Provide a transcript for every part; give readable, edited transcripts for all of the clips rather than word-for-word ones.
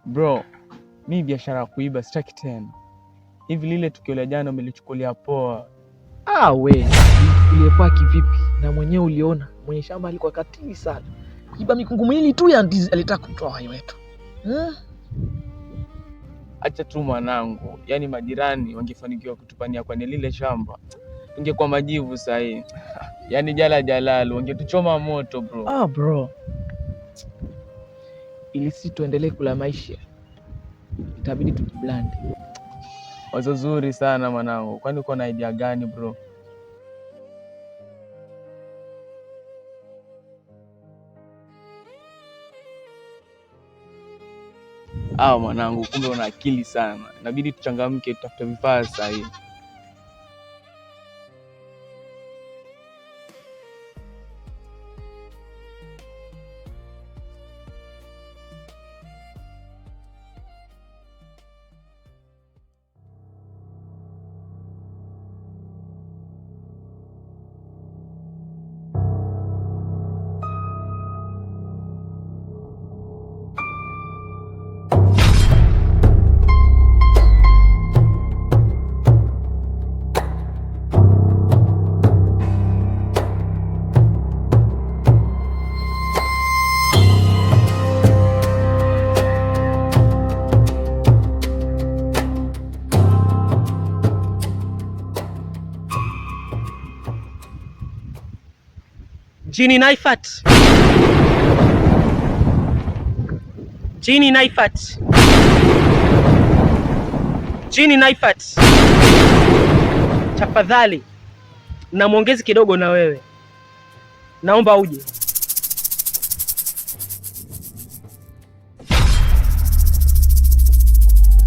Bro, mi biashara ya kuiba sitaki tena. Hivi lile tukio la jana umelichukulia poa? We, nilichukulia poa kivipi? Na mwenyewe uliona, mwenye shamba alikuwa katili sana. Kuiba mikungu miwili tu ya ndizi alitaka kutoa uhai wetu. Acha tu mwanangu, yaani majirani wangefanikiwa kutupania kwenye lile shamba, tungekuwa majivu sahii. Yaani jalalu wangetuchoma moto bro. Bro, ili si tuendelee kula maisha, itabidi tujiblande. Wazo zuri sana mwanangu, kwani uko na idea gani bro? Mwanangu, kumbe una akili sana. Inabidi tuchangamke, tutafute vifaa sasa hivi. Jini Naifat. Jini Naifat. Jini Naifat. Tafadhali na muongezi kidogo na wewe. Naomba uje.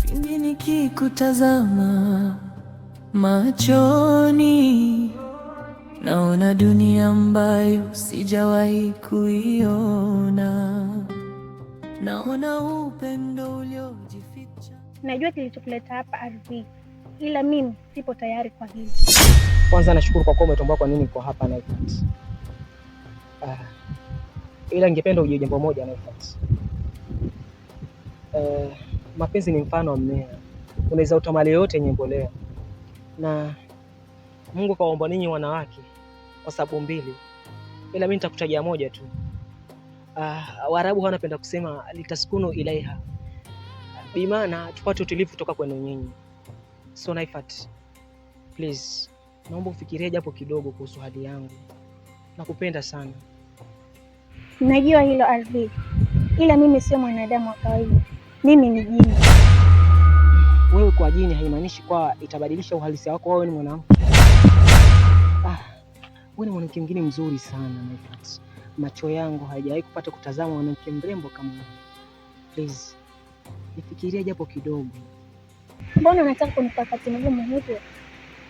Pindi nikikutazama machoni, naona dunia ambayo sijawahi kuiona. Naona upendo uliojificha. Najua kilichokuleta hapa ardhi, ila mimi sipo tayari kwa hili. Kwanza nashukuru kwa kuwa umetambua kwa nini niko hapa Naifat. Ila ningependa ujue jambo moja Naifat. Mapenzi ni mfano wa mmea. Unaweza utamali yote yenye mbolea. Na Mungu kawaomba ninyi wanawake kwa sababu mbili. Ila mimi nitakutajia moja tu. Waarabu wanapenda kusema litaskunu ilaiha. Bimaana tupate utulivu kutoka kwenu nyinyi. So Naifat, please, naomba ufikirie japo kidogo kuhusu hali yangu. Nakupenda sana. Najua hilo ardhi, ila mimi sio mwanadamu wa kawaida. Mimi ni jini. Wewe kwa jini haimaanishi kwa itabadilisha uhalisia wako wewe ni mwanamke. Wewe ni mwanamke mwingine mzuri sana Naifat. Macho yangu hayajawahi kupata kutazama mwanamke mrembo kama wewe. Please, nifikirie japo kidogo. Mbona unataka kunipa wakati mgumu hivyo?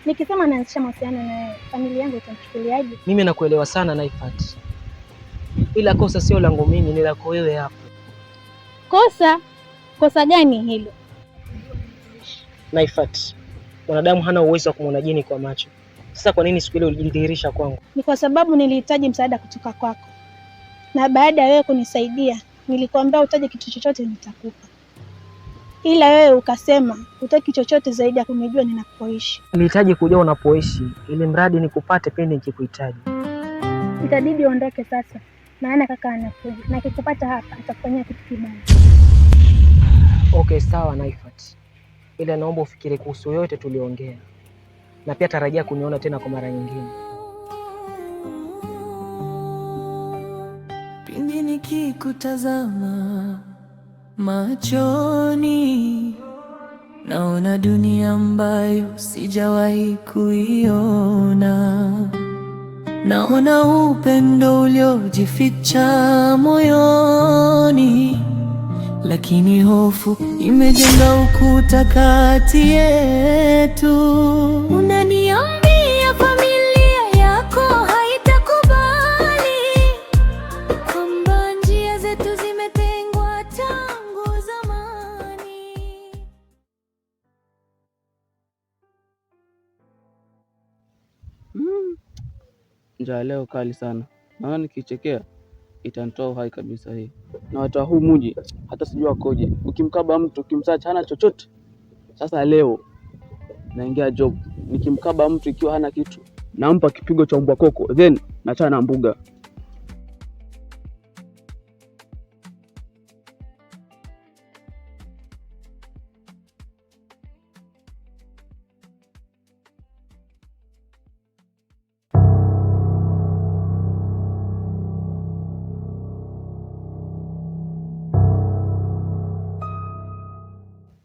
Nikisema naanzisha mahusiano na wewe, familia yangu itamchukuliaje? Mimi nakuelewa sana Naifat. Ila kosa sio langu mimi, ni lako wewe hapo. Kosa? Kosa gani hilo? Naifat, mwanadamu hana uwezo wa kumwona jini kwa macho. Sasa kwa nini siku ile ulijidhihirisha kwangu? Ni kwa sababu nilihitaji msaada kutoka kwako. Na baada ya wewe kunisaidia, nilikwambia utaje kitu chochote nitakupa. Ila wewe ukasema hutaki chochote zaidi ya kunijua ninapoishi. Nilihitaji kujua unapoishi ili mradi nikupate pindi nikikuhitaji. Itabidi uondoke sasa. Maana kaka anakuja. Na akikupata hapa atakufanyia kitu kibaya. Okay, sawa Naifat. Ila naomba ufikiri kuhusu yote tuliongea. Na pia tarajia kuniona tena kwa mara nyingine. Pindi nikikutazama machoni, naona dunia ambayo sijawahi kuiona. Naona upendo uliojificha moyoni, lakini hofu imejenga ukuta kati yetu. Unaniambia familia yako haitakubali kwamba njia zetu zimetengwa tangu zamani. Njaa leo kali sana. Naona nikichekea itanitoa uhai kabisa hii. Na watu wa huu mji hata sijua koje. Ukimkaba mtu, ukimsacha hana chochote. Sasa leo naingia job. Nikimkaba mtu ikiwa hana kitu, nampa kipigo cha mbwa koko, then nachana na mbuga.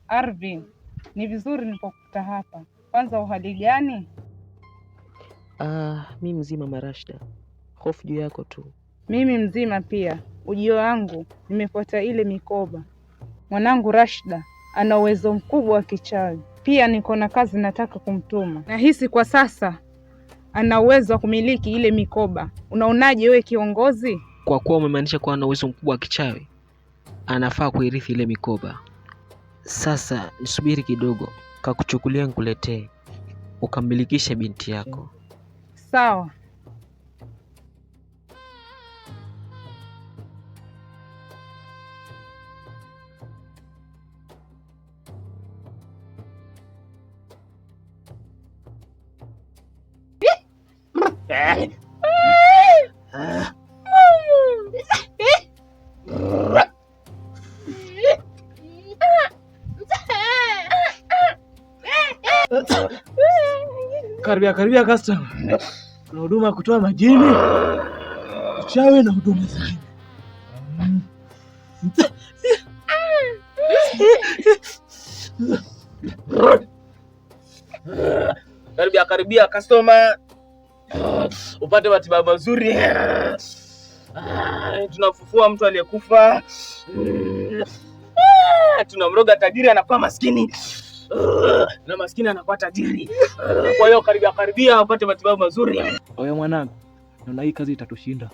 Arvin, ni vizuri nilipokukuta hapa. Kwanza uhali gani? Mi mzima Marashda, hofu juu yako tu. Mimi mzima pia. Ujio wangu nimefuata ile mikoba. Mwanangu Rashda ana uwezo mkubwa wa kichawi. Pia niko na kazi nataka kumtuma. Nahisi kwa sasa ana uwezo wa kumiliki ile mikoba. Unaonaje wewe kiongozi? Kwa kuwa umemaanisha kuwa ana uwezo mkubwa wa kichawi, anafaa kuirithi ile mikoba. Sasa nisubiri kidogo, kakuchukulia nikuletee, ukamilikishe binti yako. Sawa. Karibia customer. Kuna huduma kutoa majini, uchawi na huduma zingine. Karibia customer. Upate matibabu mazuri. Tunafufua mtu aliyekufa. Tunamroga tajiri anakuwa maskini. Na maskini anakuwa tajiri. Kwa hiyo karibia upate matibabu mazuri. Oye mwanangu, naona hii kazi itatushinda.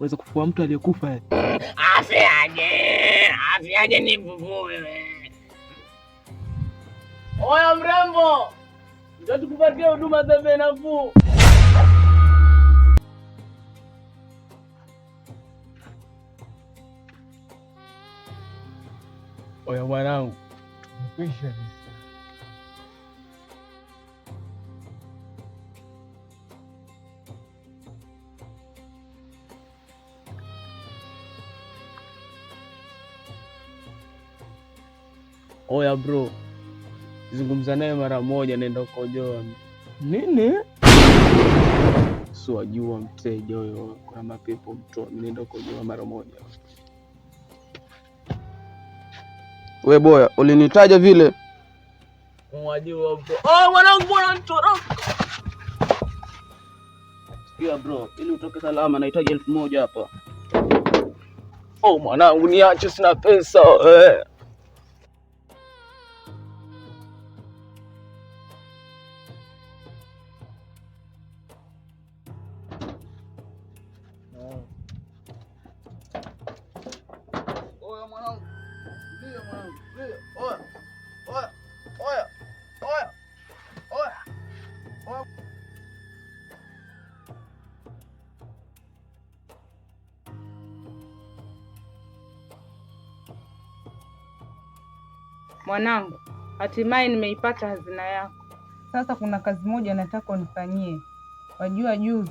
Uweze kufufua mtu aliyekufa. Afiaje nifufue wewe. Oya mrembo, ndio tukupatie huduma za bei nafuu. Oya mwanangu, tumekwisha. Oya bro, zungumza naye mara moja, nenda ukojoa. Nini? Siwajua mteja huyo, kuna mapepo mtu, nenda ukojoa mara moja. We boya, ulinitaja vile? Mwajua bro. Oh mwanangu, bwana nitoroka. Sikia bro, ili utoke salama nahitaji 1000 hapa. Oh mwanangu, niache, sina pesa. Oya mwanangu. Ndio mwanangu. Ndio. Oya. Mwanangu, hatimaye nimeipata hazina yako. Sasa kuna kazi moja nataka unifanyie. Wajua juzi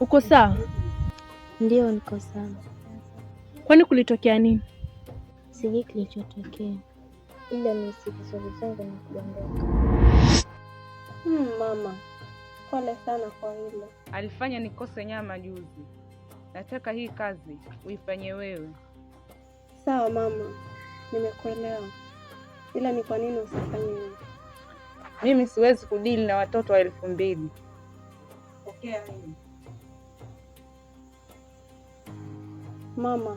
Uko sawa? Ndio, niko sawa. Kwani kulitokea nini? Sijui kilichotokea, ila ni siku zangu na kuondoka. Mama, pole sana kwa hilo. Alifanya nikose nyama juzi. Nataka hii kazi uifanye wewe. Sawa mama, nimekuelewa. Ila ni kwa nini usifanye hivyo? Mimi siwezi kudili na watoto wa 2000. Pokea hili. Mama,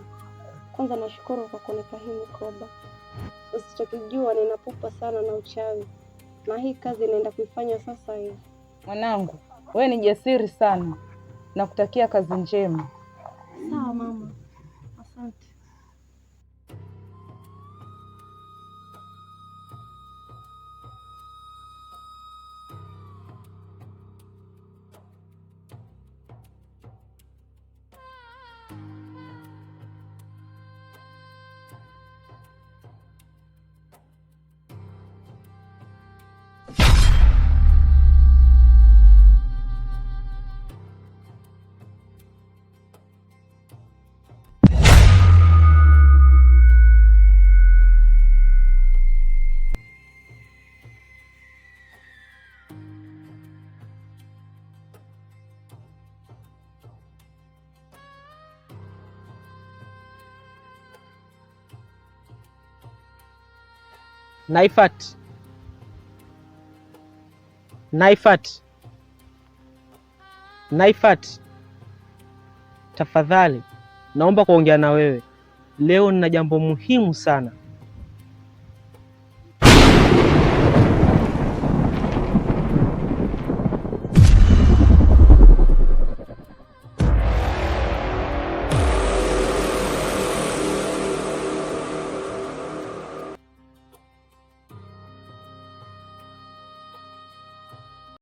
kwanza nashukuru kwa kunipa hii mikoba. Usichokijua ninapupa sana na uchawi, na hii kazi naenda kuifanya sasa hivi. Mwanangu, wewe ni jasiri sana. Nakutakia kazi njema. Sawa mama, asante. Naifat, tafadhali naomba kuongea na wewe leo. Nina jambo muhimu sana.